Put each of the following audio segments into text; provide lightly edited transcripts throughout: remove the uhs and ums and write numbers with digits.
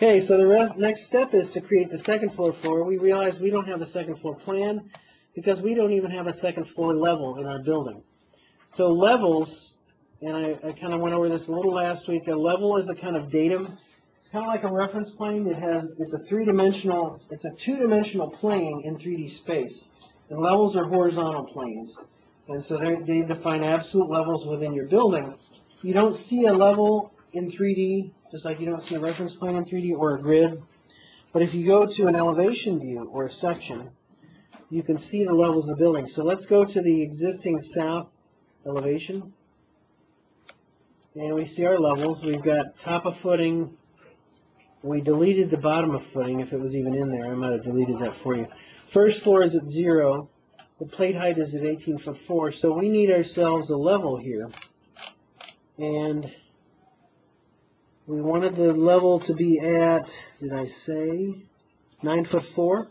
Okay, so the next step is to create the second floor. We realize we don't have a second floor plan because we don't even have a second floor level in our building. So levels, and I kind of went over this a little last week, a level is a kind of datum. It's kind of like a reference plane. It's a two-dimensional plane in 3D space. And levels are horizontal planes. And so they define absolute levels within your building. You don't see a level in 3D, just like you don't see a reference plane in 3D or a grid. But if you go to an elevation view or a section, you can see the levels of the building. So let's go to the existing south elevation. And we see our levels. We've got top of footing. We deleted the bottom of footing if it was even in there. I might have deleted that for you. First floor is at 0. The plate height is at 18'4". So we need ourselves a level here. And we wanted the level to be at, did I say, 9'4"?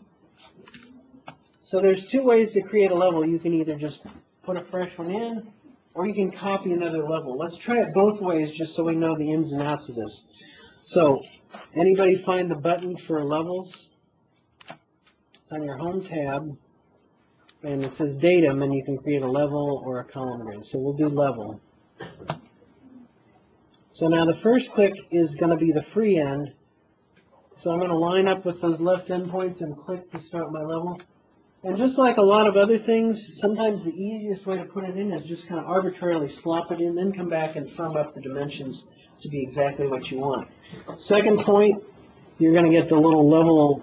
So there's two ways to create a level. You can either just put a fresh one in, or you can copy another level. Let's try it both ways just so we know the ins and outs of this. So, anybody find the button for levels? It's on your home tab, and it says datum, and you can create a level or a column grid. So we'll do level. So now the first click is going to be the free end. So I'm going to line up with those left endpoints and click to start my level. And just like a lot of other things, sometimes the easiest way to put it in is just kind of arbitrarily slop it in, then come back and firm up the dimensions to be exactly what you want. Second point, you're going to get the little level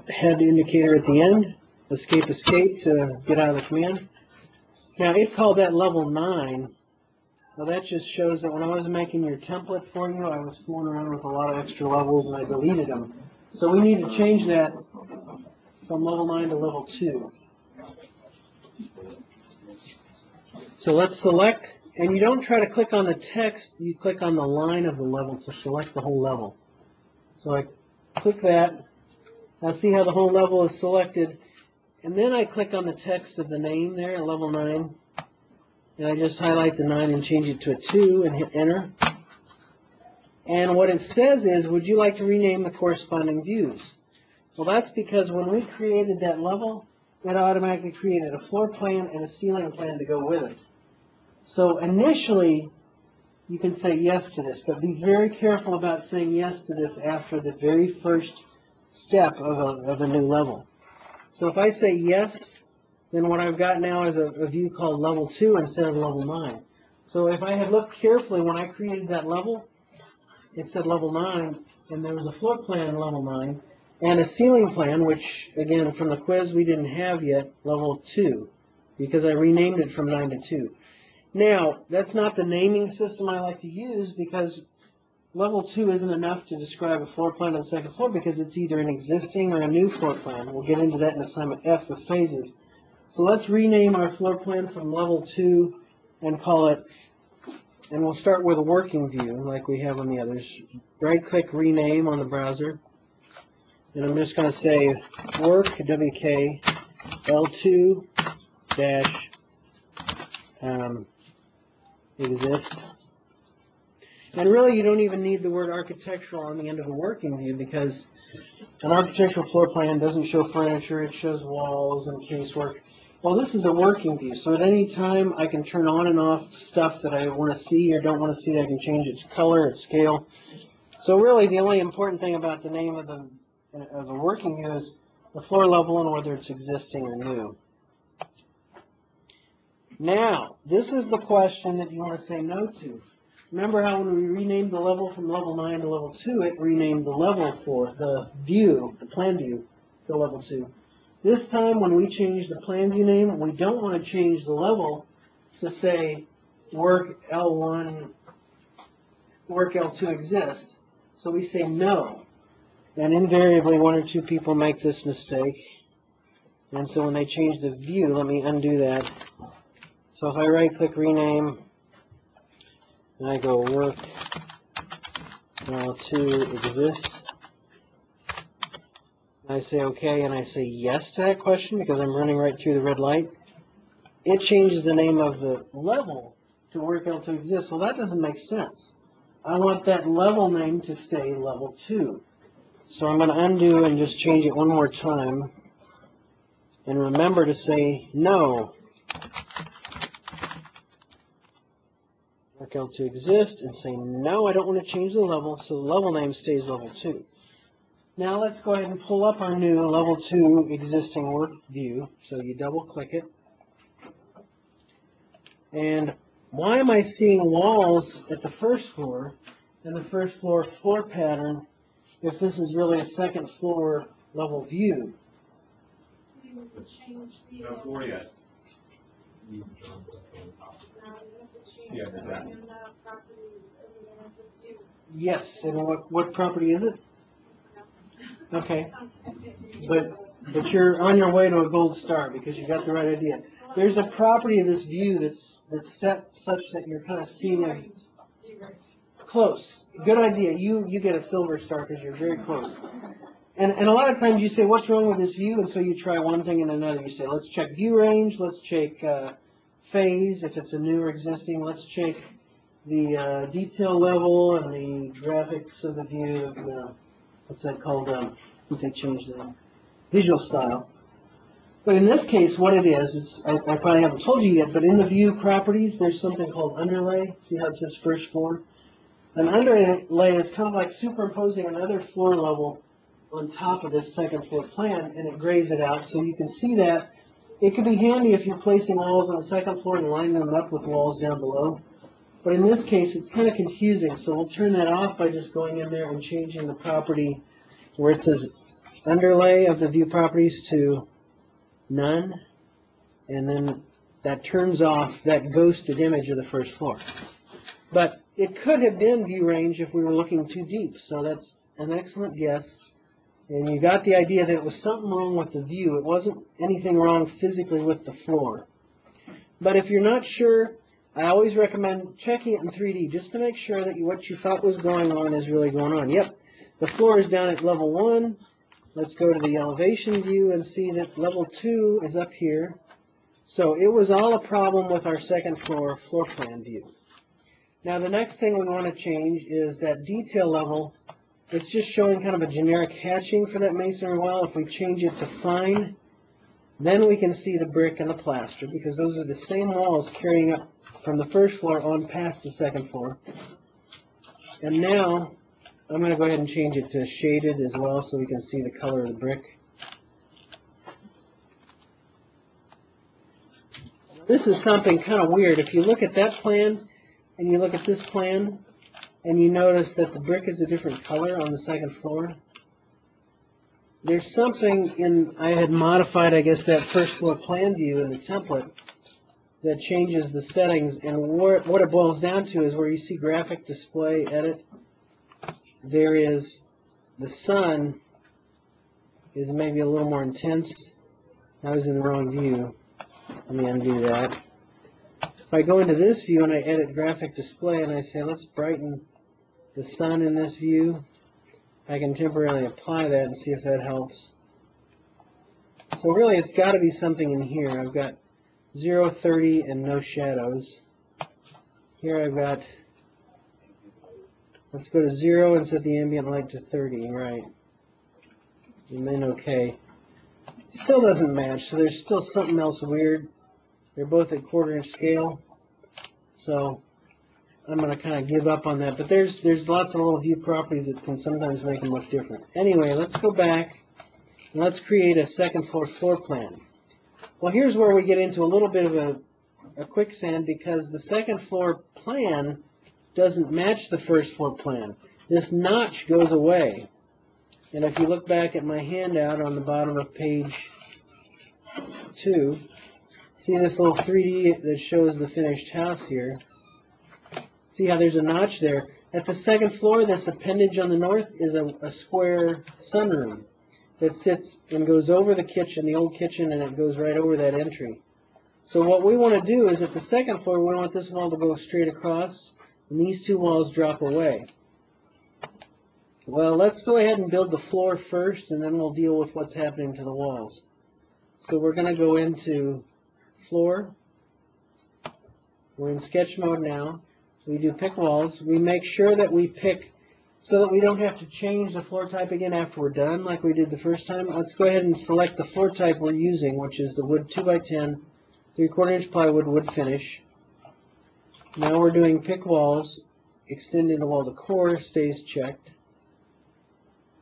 head indicator at the end, escape, escape, to get out of the command. Now it called that level 9. Well, that just shows that when I was making your template for you, I was fooling around with a lot of extra levels and I deleted them. So we need to change that from level 9 to level 2. So let's select, and you don't try to click on the text, you click on the line of the level to select the whole level. So I click that, I see how the whole level is selected, and then I click on the text of the name there, level 9, and I just highlight the 9 and change it to a 2 and hit enter. And what it says is, would you like to rename the corresponding views? Well, that's because when we created that level, it automatically created a floor plan and a ceiling plan to go with it. So initially, you can say yes to this, but be very careful about saying yes to this after the very first step of a new level. So if I say yes, then what I've got now is a view called level 2 instead of level 9. So if I had looked carefully when I created that level, it said level 9, and there was a floor plan level 9, and a ceiling plan, which, again, from the quiz we didn't have yet, level 2, because I renamed it from 9 to 2. Now, that's not the naming system I like to use, because level 2 isn't enough to describe a floor plan on the second floor, because it's either an existing or a new floor plan. We'll get into that in assignment F with phases. So let's rename our floor plan from level 2 and call it, and we'll start with a working view like we have on the others. Right-click Rename on the browser. And I'm just going to say work, WK, L2 dash exist. And really you don't even need the word architectural on the end of a working view, because an architectural floor plan doesn't show furniture, it shows walls and casework. Well, this is a working view, so at any time I can turn on and off stuff that I want to see or don't want to see. I can change its color, its scale. So really the only important thing about the name of the working view is the floor level and whether it's existing or new. Now, this is the question that you want to say no to. Remember how when we renamed the level from level 9 to level 2, it renamed the level for the view, the plan view, to level 2. This time when we change the plan view name, we don't want to change the level to say work L1, work L2 exist. So we say no. And invariably, one or two people make this mistake. And so when they change the view, let me undo that. So if I right-click Rename, and I go Work L2 Exist, and I say OK, and I say yes to that question because I'm running right through the red light, it changes the name of the level to Work L2 Exist. Well, that doesn't make sense. I want that level name to stay level 2. So I'm going to undo and just change it one more time. And remember to say no. Mark L to exist and say no, I don't want to change the level, so the level name stays level 2. Now let's go ahead and pull up our new level 2 existing work view. So you double click it. And why am I seeing walls at the first floor and the first floor floor pattern if this is really a second floor level view? No floor yet. Yeah, that. Yes, and what property is it? Okay, but you're on your way to a gold star because you got the right idea. There's a property of this view that's set such that you're kind of seeing it close. Good idea. You get a silver star because you're very close. And a lot of times you say, what's wrong with this view? And so you try one thing and another. You say, let's check view range. Let's check phase if it's a new or existing. Let's check the detail level and the graphics of the view. What's that called? I think they changed the visual style. But in this case, what it is, I probably haven't told you yet, but in the view properties, there's something called underlay. See how it says first floor? An underlay is kind of like superimposing another floor level on top of this second floor plan, and it grays it out so you can see that. It could be handy if you're placing walls on the second floor and lining them up with walls down below. But in this case, it's kind of confusing, so we'll turn that off by just going in there and changing the property where it says underlay of the view properties to none, and then that turns off that ghosted image of the first floor. But it could have been view range if we were looking too deep, so that's an excellent guess. And you got the idea that it was something wrong with the view. It wasn't anything wrong physically with the floor. But if you're not sure, I always recommend checking it in 3D just to make sure that what you thought was going on is really going on. Yep, the floor is down at level 1. Let's go to the elevation view and see that level 2 is up here. So it was all a problem with our second floor floor plan view. Now the next thing we want to change is that detail level. It's just showing kind of a generic hatching for that masonry wall. If we change it to fine, then we can see the brick and the plaster because those are the same walls carrying up from the first floor on past the second floor. And now I'm going to go ahead and change it to shaded as well so we can see the color of the brick. This is something kind of weird. If you look at that plan and you look at this plan, and you notice that the brick is a different color on the second floor, there's something I had modified, I guess, that first floor plan view in the template that changes the settings, and what it boils down to is where you see graphic display edit, there is the sun is maybe a little more intense. I was in the wrong view. Let me undo that. If I go into this view and I edit graphic display and I say let's brighten the sun in this view, I can temporarily apply that and see if that helps. So really it's got to be something in here. I've got 0, 30, and no shadows. Here I've got, let's go to 0 and set the ambient light to 30, right. And then OK. Still doesn't match, so there's still something else weird. They're both at 1/4 inch scale. So I'm going to kind of give up on that. But there's lots of little view properties that can sometimes make them look different. Anyway, let's go back and let's create a second floor floor plan. Well, here's where we get into a little bit of a quicksand because the second floor plan doesn't match the first floor plan. This notch goes away. And if you look back at my handout on the bottom of page 2, see this little 3D that shows the finished house here. See how there's a notch there. At the second floor, this appendage on the north is a square sunroom that sits and goes over the kitchen, the old kitchen, and it goes right over that entry. So what we want to do is at the second floor, we want this wall to go straight across, and these two walls drop away. Well, let's go ahead and build the floor first, and then we'll deal with what's happening to the walls. So we're going to go into floor. We're in sketch mode now. We do pick walls. We make sure that we pick so that we don't have to change the floor type again after we're done like we did the first time, let's go ahead and select the floor type we're using, which is the wood 2x10, 3/4 inch plywood wood finish. Now we're doing pick walls, extending the wall to core, stays checked.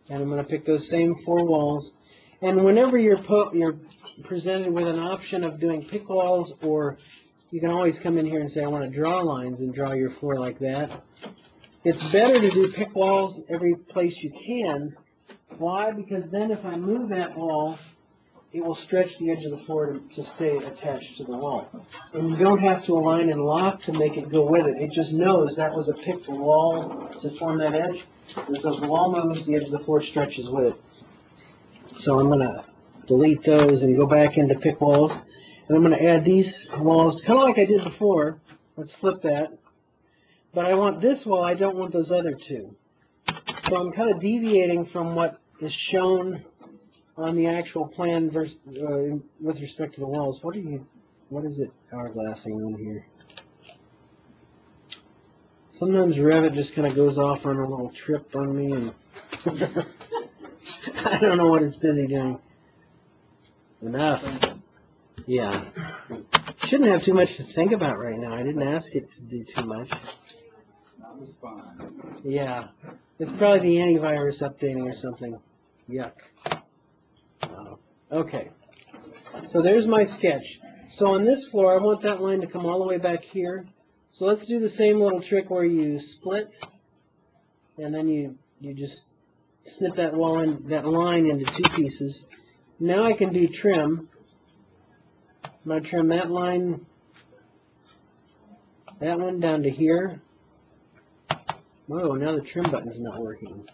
And I'm going to pick those same 4 walls. And whenever you're presented with an option of doing pick walls, or you can always come in here and say, I want to draw lines and draw your floor like that. It's better to do pick walls every place you can. Why? Because then if I move that wall, it will stretch the edge of the floor to stay attached to the wall. And you don't have to align and lock to make it go with it. It just knows that was a picked wall to form that edge. And so if the wall moves, the edge of the floor stretches with it. So I'm going to delete those and go back into pick walls. And I'm going to add these walls, kind of like I did before. Let's flip that. But I want this wall, I don't want those other 2. So I'm kind of deviating from what is shown on the actual plan versus, with respect to the walls. What is it hourglassing on here? Sometimes Revit just kind of goes off on a little trip on me, and I don't know what it's busy doing. Enough. Yeah. Shouldn't have too much to think about right now. I didn't ask it to do too much. That was fine. Yeah. It's probably the antivirus updating or something. Yuck. Okay. So there's my sketch. So on this floor, I want that line to come all the way back here. So let's do the same little trick where you split, and then you just snip that line into 2 pieces. Now I can do trim. I'm going to trim that line, that one down to here. Whoa, now the trim button's not working.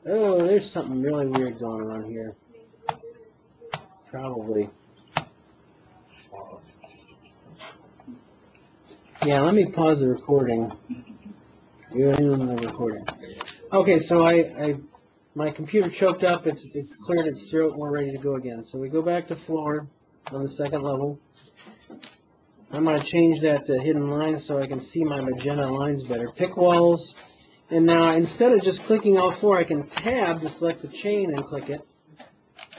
Oh, there's something really weird going on here. Probably. Yeah, let me pause the recording. You're in the recording. Okay, so my computer choked up. It's cleared its throat, and we're ready to go again. So we go back to floor on the 2nd level. I'm going to change that to hidden lines so I can see my magenta lines better. Pick walls. And now, instead of just clicking all 4, I can tab to select the chain and click it.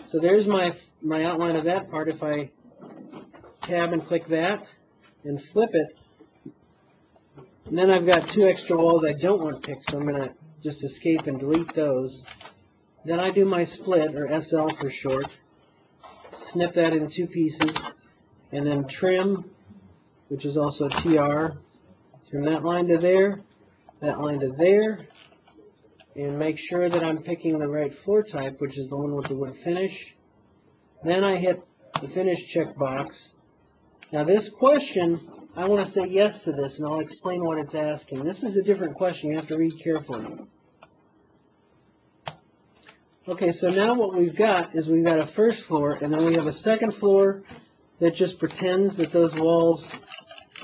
So there's my outline of that part. If I tab and click that and flip it, and then I've got 2 extra walls I don't want picked, so I'm going to just escape and delete those. Then I do my split, or SL for short, snip that in 2 pieces, and then trim, which is also TR, trim that line to there, that line to there, and make sure that I'm picking the right floor type, which is the one with the wood finish. Then I hit the finish checkbox. Now this question, I want to say yes to this, and I'll explain what it's asking. This is a different question. You have to read carefully. Okay, so now what we've got is we've got a first floor, and then we have a second floor that just pretends that those walls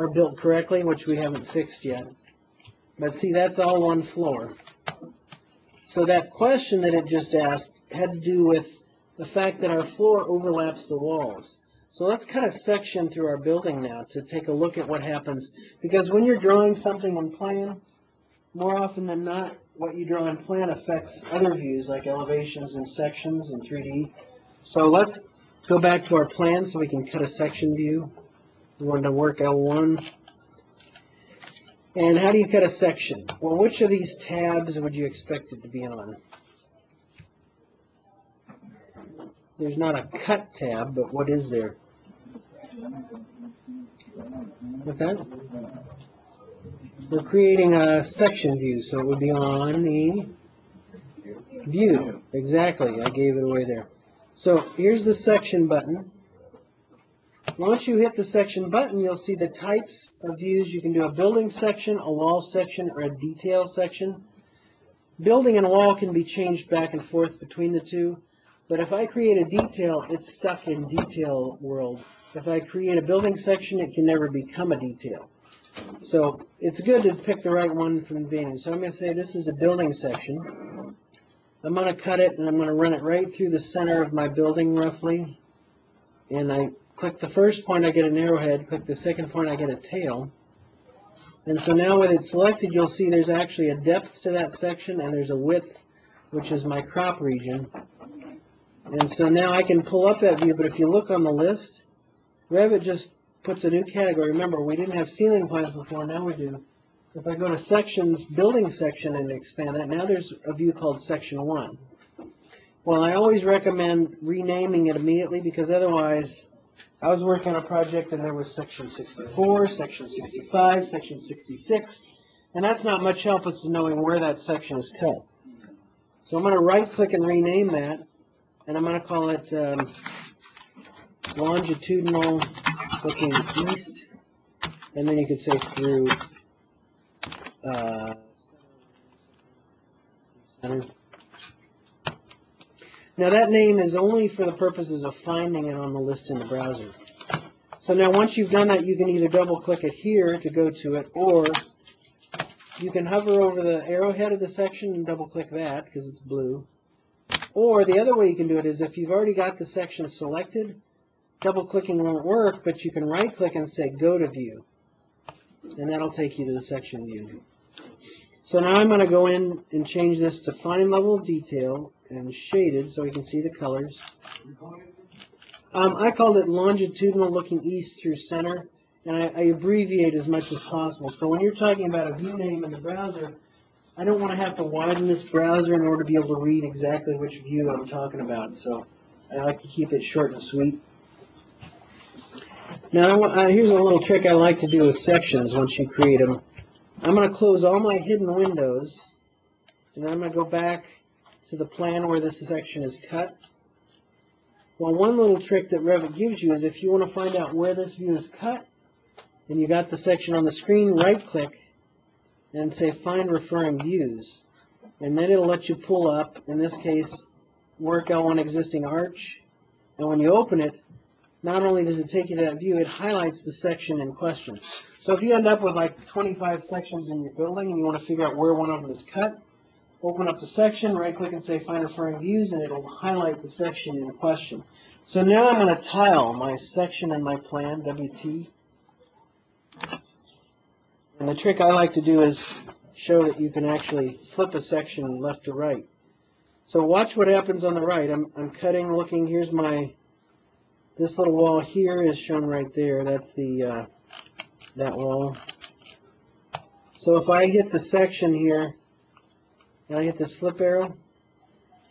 are built correctly, which we haven't fixed yet. But see, that's all one floor. So that question that it just asked had to do with the fact that our floor overlaps the walls. So let's cut a section through our building now to take a look at what happens. Because when you're drawing something in plan, more often than not, what you draw in plan affects other views like elevations and sections in 3D. So let's go back to our plan so we can cut a section view. We want to work L1. And how do you cut a section? Well, which of these tabs would you expect it to be on? There's not a cut tab, but what is there? What's that? We're creating a section view, so it would be on the view. Exactly, I gave it away there. So here's the section button. Once you hit the section button, you'll see the types of views. You can do a building section, a wall section, or a detail section. Building and wall can be changed back and forth between the 2. But if I create a detail, it's stuck in detail world. If I create a building section, it can never become a detail. So it's good to pick the right one from the beginning. So I'm going to say this is a building section. I'm going to cut it, and I'm going to run it right through the center of my building roughly. And I click the first point, I get an arrowhead. Click the second point, I get a tail. And so now with it selected, you'll see there's actually a depth to that section and there's a width, which is my crop region. And so now I can pull up that view, but if you look on the list, Revit just puts a new category. Remember, we didn't have ceiling plans before, now we do. If I go to sections, building section, and expand that, now there's a view called section 1. Well, I always recommend renaming it immediately because otherwise, I was working on a project and there was section 64, section 65, section 66, and that's not much help as to knowing where that section is cut. So I'm going to right-click and rename that, and I'm going to call it longitudinal looking east, and then you could say through center. Now that name is only for the purposes of finding it on the list in the browser. So now once you've done that, you can either double click it here to go to it, or you can hover over the arrowhead of the section and double click that because it's blue. Or the other way you can do it is if you've already got the section selected, double clicking won't work, but you can right click and say go to view. And that'll take you to the section view. So now I'm going to go in and change this to fine level of detail and shaded so we can see the colors. I called it longitudinal looking east through center, and I abbreviate as much as possible. So when you're talking about a view name in the browser, I don't want to have to widen this browser in order to be able to read exactly which view I'm talking about. So I like to keep it short and sweet. Now here's a little trick I like to do with sections once you create them. I'm going to close all my hidden windows, and then I'm going to go back to the plan where this section is cut. Well, one little trick that Revit gives you is if you want to find out where this view is cut, and you got the section on the screen, right-click and say Find Referring Views. And then it'll let you pull up, in this case, Work L1 Existing Arch. And when you open it, not only does it take you to that view, it highlights the section in question. So if you end up with like 25 sections in your building and you want to figure out where one of them is cut, open up the section, right-click and say Find Referring Views, and it'll highlight the section in question. So now I'm going to tile my section in my plan, WT. And the trick I like to do is show that you can actually flip a section left to right. So watch what happens on the right. I'm cutting, looking, here's this little wall here is shown right there. That's that wall. So if I hit the section here, and I hit this flip arrow,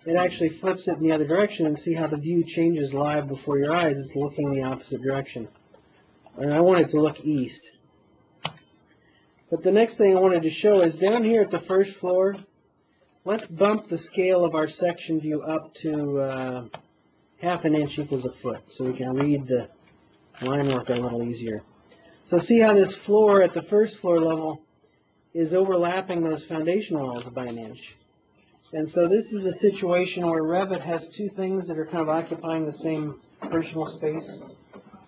it actually flips it in the other direction, and see how the view changes live before your eyes. It's looking the opposite direction. And I want it to look east. But the next thing I wanted to show is down here at the first floor, let's bump the scale of our section view up to ½ an inch equals a foot, so we can read the line work a little easier. So see how this floor at the first floor level is overlapping those foundation walls by an inch. And so this is a situation where Revit has two things that are kind of occupying the same personal space.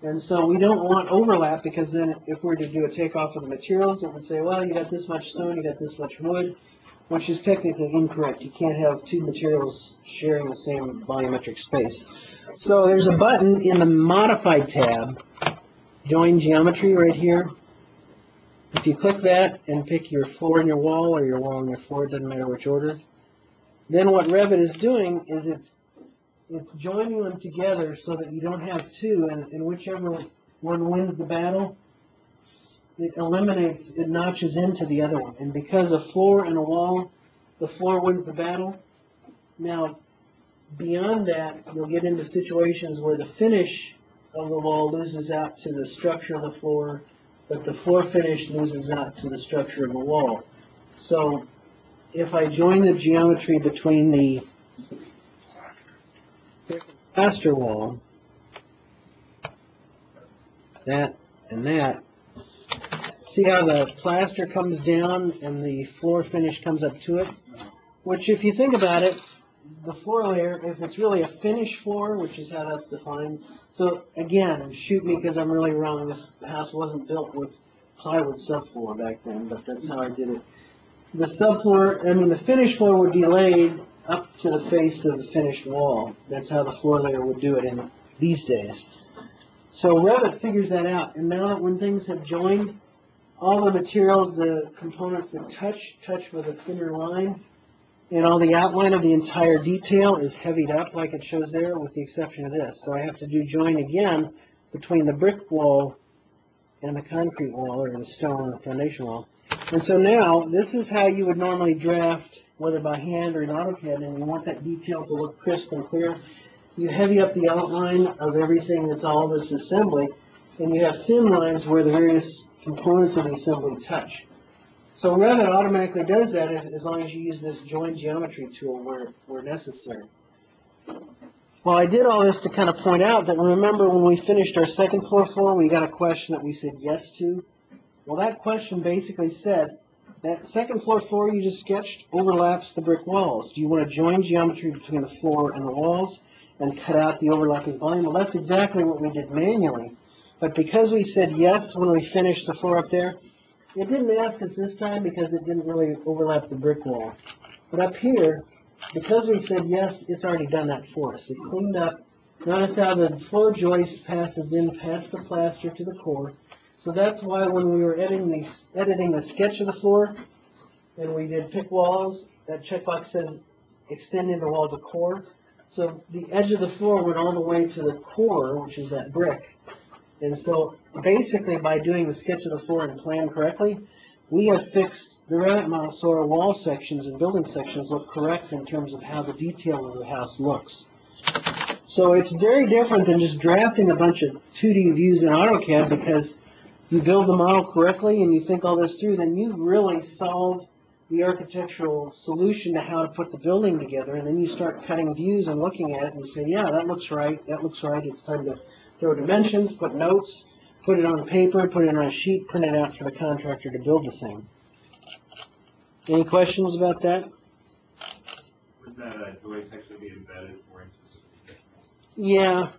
And so we don't want overlap, because then if we were to do a takeoff of the materials, it would say, well, you got this much stone, you got this much wood, which is technically incorrect. You can't have two materials sharing the same volumetric space. So there's a button in the Modified tab, Join Geometry right here. If you click that and pick your floor and your wall, or your wall and your floor, it doesn't matter which order, then what Revit is doing is it's joining them together so that you don't have two, and whichever one wins the battle, it notches into the other one. And because a floor and a wall, the floor wins the battle. Now, beyond that, you'll get into situations where the finish of the wall loses out to the structure of the floor, but the floor finish loses out to the structure of the wall. So if I join the geometry between the plaster wall, that and that, see how the plaster comes down and the floor finish comes up to it? Which, if you think about it, the floor layer, if it's really a finished floor, which is how that's defined. So again, shoot me because I'm really wrong. This house wasn't built with plywood subfloor back then, but that's how I did it. The subfloor, the finished floor would be laid up to the face of the finished wall. That's how the floor layer would do it in these days. So Revit figures that out, and now when things have joined, all the materials, the components that touch with a thinner line, and all the outline of the entire detail is heavied up like it shows there, with the exception of this. So I have to do join again between the brick wall and the concrete wall, or the stone foundation wall. And so now, this is how you would normally draft, whether by hand or in AutoCAD, and you want that detail to look crisp and clear. You heavy up the outline of everything that's all this assembly, and you have thin lines where the various components of the assembly touch. So Revit automatically does that as long as you use this join geometry tool where necessary. Well, I did all this to kind of point out that, remember when we finished our second floor, we got a question that we said yes to. Well, that question basically said, that second floor you just sketched overlaps the brick walls. Do you want to join geometry between the floor and the walls and cut out the overlapping volume? Well, that's exactly what we did manually. But because we said yes when we finished the floor up there, it didn't ask us this time because it didn't really overlap the brick wall. But up here, because we said yes, it's already done that for us. It cleaned up. Notice how the floor joist passes in past the plaster to the core. So that's why when we were editing the sketch of the floor, and we did pick walls, that checkbox says extend into wall to core. So the edge of the floor went all the way to the core, which is that brick. And so basically by doing the sketch of the floor and plan correctly, we have fixed the Revit model so our wall sections and building sections look correct in terms of how the detail of the house looks. So it's very different than just drafting a bunch of 2D views in AutoCAD, because you build the model correctly and you think all this through, then you've really solved the architectural solution to how to put the building together, and then you start cutting views and looking at it and you say, yeah, that looks right, it's time to throw dimensions, put notes, put it on paper, put it on a sheet, print it out for the contractor to build the thing. Any questions about that? Would that joist actually be embedded 4 inches? Yeah.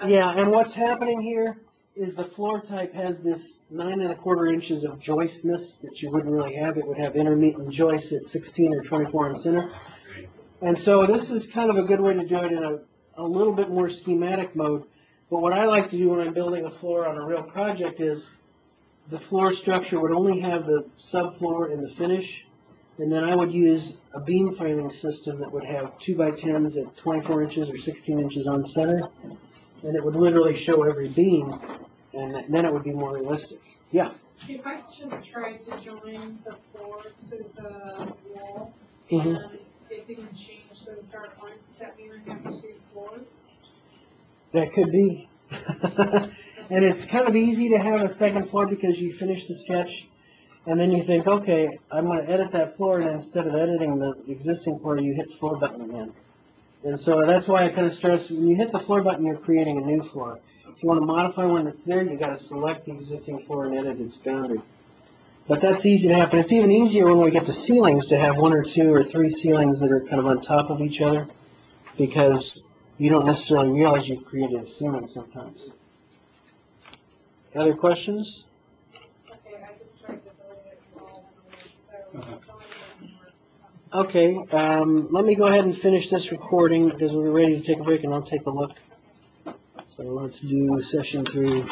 Yeah, and what's happening here is the floor type has this 9 1/4 inches of joistness that you wouldn't really have. It would have intermittent joists at 16 or 24 in center. And so this is kind of a good way to do it in a little bit more schematic mode. But what I like to do when I'm building a floor on a real project is the floor structure would only have the subfloor and the finish, and then I would use a beam framing system that would have 2x10s at 24 inches or 16 inches on center, and it would literally show every beam, and then it would be more realistic. Yeah? If I just tried to join the floor to the wall, Mm-hmm. and it didn't change those dark lines, does that mean I have 2 floors? That could be. And it's kind of easy to have a second floor because you finish the sketch and then you think, okay, I'm going to edit that floor, and instead of editing the existing floor, you hit the floor button again. And so that's why I kind of stress, when you hit the floor button, you're creating a new floor. If you want to modify one that's there, you got to select the existing floor and edit its boundary. But that's easy to happen. It's even easier when we get to ceilings to have 1 or 2 or 3 ceilings that are kind of on top of each other, because you don't necessarily realize you've created a ceiling sometimes. Other questions? Okay, I just tried to build it all in a way, so Okay, let me go ahead and finish this recording because we're ready to take a break, and I'll take a look. So let's do session 3.